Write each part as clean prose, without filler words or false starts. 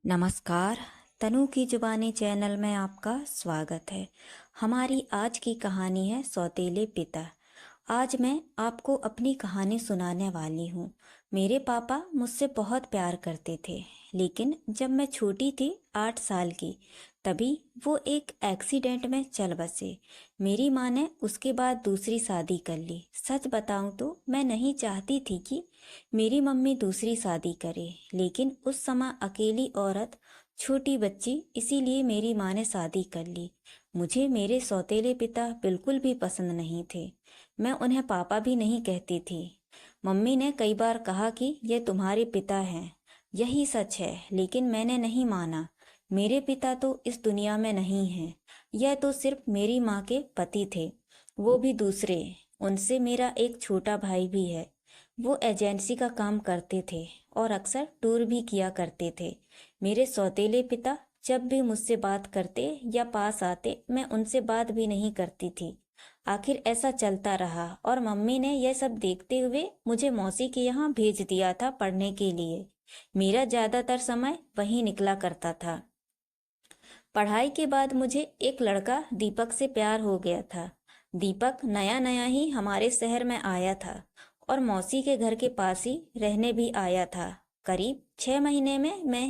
नमस्कार। तनु की जुबानी चैनल में आपका स्वागत है। हमारी आज की कहानी है सौतेले पिता। आज मैं आपको अपनी कहानी सुनाने वाली हूँ। मेरे पापा मुझसे बहुत प्यार करते थे, लेकिन जब मैं छोटी थी 8 साल की, तभी वो एक एक्सीडेंट में चल बसे। मेरी माँ ने उसके बाद दूसरी शादी कर ली। सच बताऊं तो मैं नहीं चाहती थी कि मेरी मम्मी दूसरी शादी करे, लेकिन उस समय अकेली औरत, छोटी बच्ची, इसीलिए मेरी माँ ने शादी कर ली। मुझे मेरे सौतेले पिता बिल्कुल भी पसंद नहीं थे। मैं उन्हें पापा भी नहीं कहती थी। मम्मी ने कई बार कहा कि ये तुम्हारे पिता हैं। यही सच है, लेकिन मैंने नहीं माना। मेरे पिता तो इस दुनिया में नहीं हैं। यह तो सिर्फ मेरी माँ के पति थे, वो भी दूसरे। उनसे मेरा एक छोटा भाई भी है। वो एजेंसी का काम करते थे और अक्सर टूर भी किया करते थे। मेरे सौतेले पिता जब भी मुझसे बात करते या पास आते, मैं उनसे बात भी नहीं करती थी। आखिर ऐसा चलता रहा और मम्मी ने यह सब देखते हुए मुझे मौसी के यहाँ भेज दिया था पढ़ने के लिए। मेरा ज्यादातर समय वहीं निकला करता था। पढ़ाई के बाद मुझे एक लड़का दीपक से प्यार हो गया था। दीपक नया नया ही हमारे शहर में आया था और मौसी के घर के पास ही रहने भी आया था। करीब 6 महीने में मैं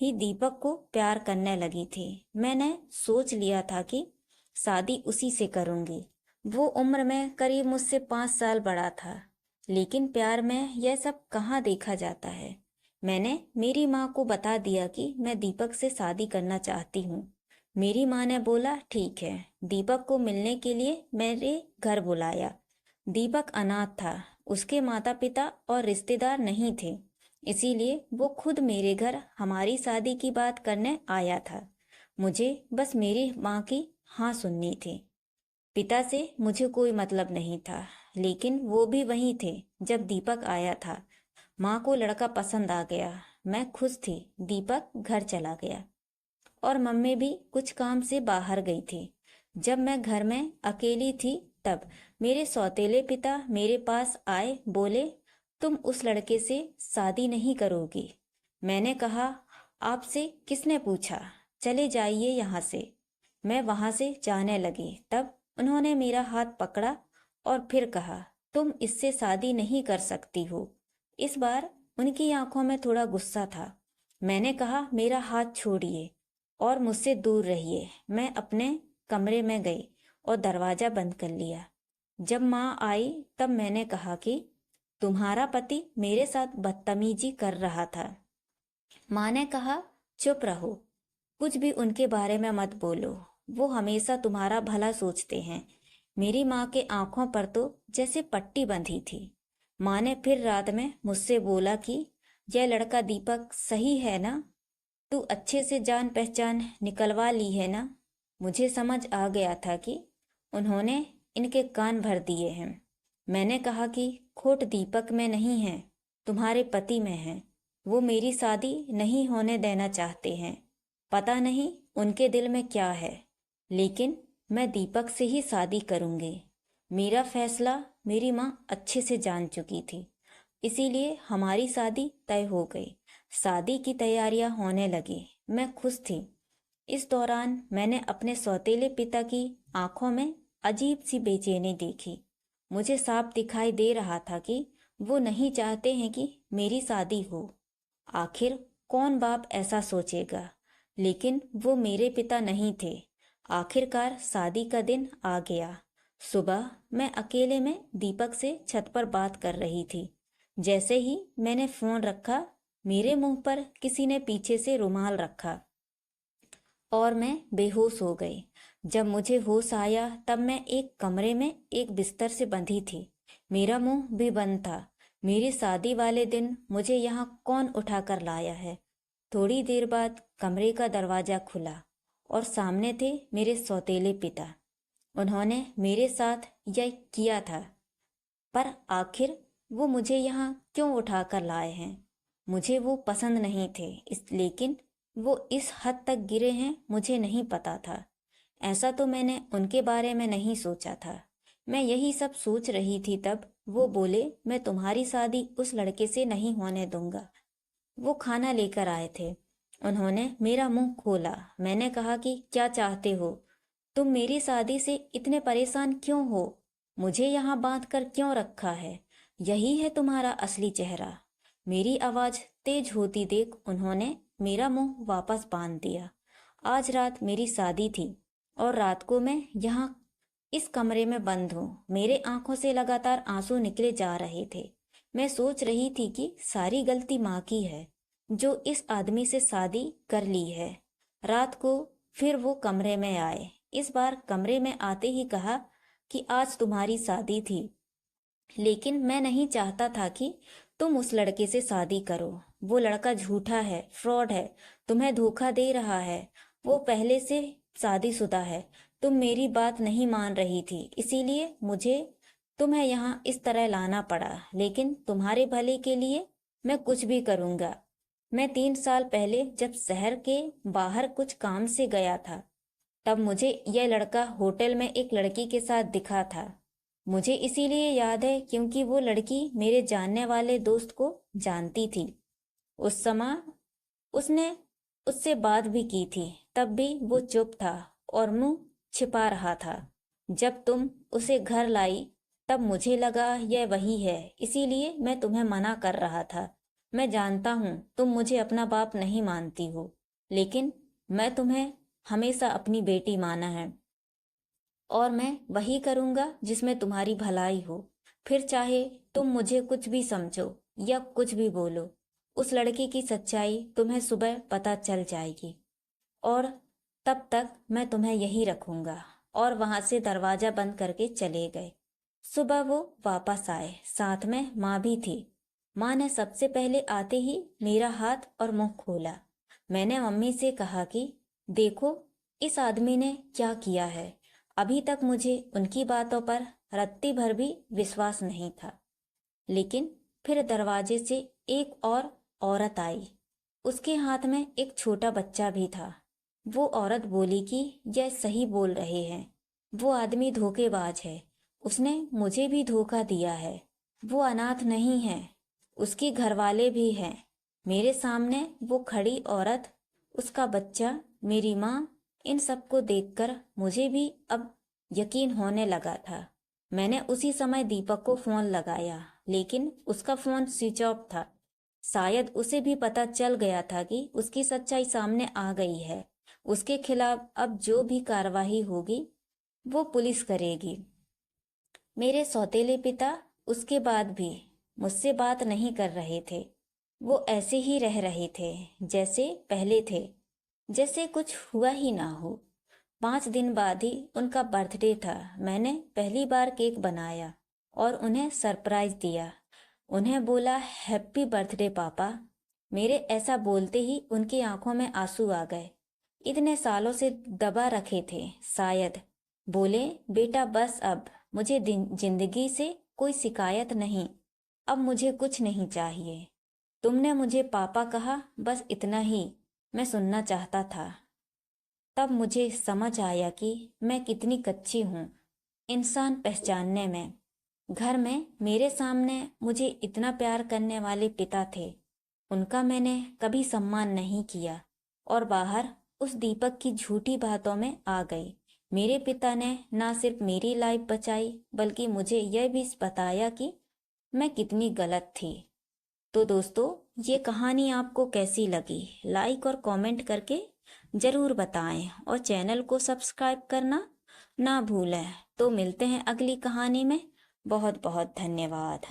ही दीपक को प्यार करने लगी थी। मैंने सोच लिया था कि शादी उसी से करूंगी। वो उम्र में करीब मुझसे 5 साल बड़ा था, लेकिन प्यार में यह सब कहाँ देखा जाता है। मैंने मेरी माँ को बता दिया कि मैं दीपक से शादी करना चाहती हूँ। मेरी माँ ने बोला ठीक है। दीपक को मिलने के लिए मेरे घर बुलाया। दीपक अनाथ था, उसके माता पिता और रिश्तेदार नहीं थे, इसीलिए वो खुद मेरे घर हमारी शादी की बात करने आया था। मुझे बस मेरी माँ की हाँ सुननी थी। पिता से मुझे कोई मतलब नहीं था, लेकिन वो भी वहीं थे जब दीपक आया था। माँ को लड़का पसंद आ गया। मैं खुश थी। दीपक घर चला गया और मम्मी भी कुछ काम से बाहर गई थी। जब मैं घर में अकेली थी, तब मेरे सौतेले पिता मेरे पास आए। बोले, तुम उस लड़के से शादी नहीं करोगी। मैंने कहा, आपसे किसने पूछा? चले जाइए यहाँ से। मैं वहां से जाने लगी, तब उन्होंने मेरा हाथ पकड़ा और फिर कहा, तुम इससे शादी नहीं कर सकती हो। इस बार उनकी आंखों में थोड़ा गुस्सा था। मैंने कहा, मेरा हाथ छोड़िए और मुझसे दूर रहिए। मैं अपने कमरे में गई और दरवाजा बंद कर लिया। जब माँ आई तब मैंने कहा कि तुम्हारा पति मेरे साथ बदतमीजी कर रहा था। माँ ने कहा, चुप रहो, कुछ भी उनके बारे में मत बोलो। वो हमेशा तुम्हारा भला सोचते हैं। मेरी माँ के आंखों पर तो जैसे पट्टी बंधी थी। माँ ने फिर रात में मुझसे बोला कि यह लड़का दीपक सही है ना? तू अच्छे से जान पहचान निकलवा ली है ना? मुझे समझ आ गया था कि उन्होंने इनके कान भर दिए हैं। मैंने कहा कि खोट दीपक में नहीं है, तुम्हारे पति में है। वो मेरी शादी नहीं होने देना चाहते हैं। पता नहीं उनके दिल में क्या है, लेकिन मैं दीपक से ही शादी करूंगी। मेरा फैसला मेरी माँ अच्छे से जान चुकी थी, इसीलिए हमारी शादी तय हो गई। शादी की तैयारियां होने लगी। मैं खुश थी। इस दौरान मैंने अपने सौतेले पिता की आंखों में अजीब सी बेचैनी देखी। मुझे साफ दिखाई दे रहा था कि वो नहीं चाहते हैं कि मेरी शादी हो। आखिर कौन बाप ऐसा सोचेगा, लेकिन वो मेरे पिता नहीं थे। आखिरकार शादी का दिन आ गया। सुबह मैं अकेले में दीपक से छत पर बात कर रही थी। जैसे ही मैंने फोन रखा, मेरे मुंह पर किसी ने पीछे से रुमाल रखा और मैं बेहोश हो गई। जब मुझे होश आया तब मैं एक कमरे में एक बिस्तर से बंधी थी। मेरा मुंह भी बंद था। मेरी शादी वाले दिन मुझे यहाँ कौन उठाकर लाया है? थोड़ी देर बाद कमरे का दरवाजा खुला और सामने थे मेरे सौतेले पिता। उन्होंने मेरे साथ यह किया था, पर आखिर वो मुझे यहाँ क्यों उठाकर लाए हैं? मुझे वो पसंद नहीं थे, लेकिन वो इस हद तक गिरे हैं मुझे नहीं पता था। ऐसा तो मैंने उनके बारे में नहीं सोचा था। मैं यही सब सोच रही थी तब वो बोले, मैं तुम्हारी शादी उस लड़के से नहीं होने दूंगा। वो खाना लेकर आए थे उन्होंने मेरा मुंह खोला। मैंने कहा कि क्या चाहते हो? तुम मेरी शादी से इतने परेशान क्यों हो? मुझे यहाँ बांध कर क्यों रखा है? यही है तुम्हारा असली चेहरा। मेरी आवाज तेज होती देख उन्होंने मेरा मुंह वापस बांध दिया। आज रात मेरी शादी थी और रात को मैं यहाँ इस कमरे में बंद हूँ। मेरे आंखों से लगातार आंसू निकले जा रहे थे। मैं सोच रही थी कि सारी गलती माँ की है, जो इस आदमी से शादी कर ली है। रात को फिर वो कमरे में आए। इस बार कमरे में आते ही कहा कि आज तुम्हारी शादी थी, लेकिन मैं नहीं चाहता था कि तुम उस लड़के से शादी करो। वो लड़का झूठा है, फ्रॉड है, तुम्हें धोखा दे रहा है। वो पहले से शादीशुदा है। तुम मेरी बात नहीं मान रही थी, इसीलिए मुझे तुम्हें यहाँ इस तरह लाना पड़ा, लेकिन तुम्हारे भले के लिए मैं कुछ भी करूँगा। मैं 3 साल पहले जब शहर के बाहर कुछ काम से गया था, तब मुझे यह लड़का होटल में एक लड़की के साथ दिखा था। मुझे इसीलिए याद है क्योंकि वो लड़की मेरे जानने वाले दोस्त को जानती थी। उस समय उसने उससे बात भी की थी, तब भी वो चुप था और मुंह छिपा रहा था। जब तुम उसे घर लाई तब मुझे लगा यह वही है, इसीलिए मैं तुम्हें मना कर रहा था। मैं जानता हूँ तुम मुझे अपना बाप नहीं मानती हो, लेकिन मैं तुम्हें हमेशा अपनी बेटी माना है और मैं वही करूँगा जिसमें तुम्हारी भलाई हो। फिर चाहे तुम मुझे कुछ भी समझो या कुछ भी बोलो, उस लड़के की सच्चाई तुम्हें सुबह पता चल जाएगी और तब तक मैं तुम्हें यही रखूँगा। और वहाँ से दरवाज़ा बंद करके चले गए। सुबह वो वापस आए, साथ में माँ भी थी। माँ ने सबसे पहले आते ही मेरा हाथ और मुंह खोला। मैंने मम्मी से कहा कि देखो इस आदमी ने क्या किया है। अभी तक मुझे उनकी बातों पर रत्ती भर भी विश्वास नहीं था, लेकिन फिर दरवाजे से एक और औरत आई। उसके हाथ में एक छोटा बच्चा भी था। वो औरत बोली कि यह सही बोल रहे हैं, वो आदमी धोखेबाज है। उसने मुझे भी धोखा दिया है। वो अनाथ नहीं है, उसके घरवाले भी हैं। मेरे सामने वो खड़ी औरत, उसका बच्चा, मेरी माँ, इन सबको देखकर मुझे भी अब यकीन होने लगा था। मैंने उसी समय दीपक को फोन लगाया, लेकिन उसका फोन स्विच ऑफ था। शायद उसे भी पता चल गया था कि उसकी सच्चाई सामने आ गई है। उसके खिलाफ अब जो भी कार्रवाई होगी वो पुलिस करेगी। मेरे सौतेले पिता उसके बाद भी मुझसे बात नहीं कर रहे थे। वो ऐसे ही रह रहे थे जैसे पहले थे, जैसे कुछ हुआ ही ना हो। 5 दिन बाद ही उनका बर्थडे था। मैंने पहली बार केक बनाया और उन्हें सरप्राइज दिया। उन्हें बोला हैप्पी बर्थडे पापा। मेरे ऐसा बोलते ही उनकी आंखों में आंसू आ गए। इतने सालों से दबा रखे थे शायद। बोले बेटा बस अब मुझे जिंदगी से कोई शिकायत नहीं। अब मुझे कुछ नहीं चाहिए। तुमने मुझे पापा कहा, बस इतना ही मैं सुनना चाहता था। तब मुझे समझ आया कि मैं कितनी कच्ची हूँ इंसान पहचानने में। घर में मेरे सामने मुझे इतना प्यार करने वाले पिता थे, उनका मैंने कभी सम्मान नहीं किया और बाहर उस दीपक की झूठी बातों में आ गई। मेरे पिता ने ना सिर्फ मेरी लाइफ बचाई, बल्कि मुझे यह भी बताया कि मैं कितनी गलत थी। तो दोस्तों, ये कहानी आपको कैसी लगी? लाइक और कमेंट करके ज़रूर बताएं और चैनल को सब्सक्राइब करना ना भूलें। तो मिलते हैं अगली कहानी में। बहुत बहुत धन्यवाद।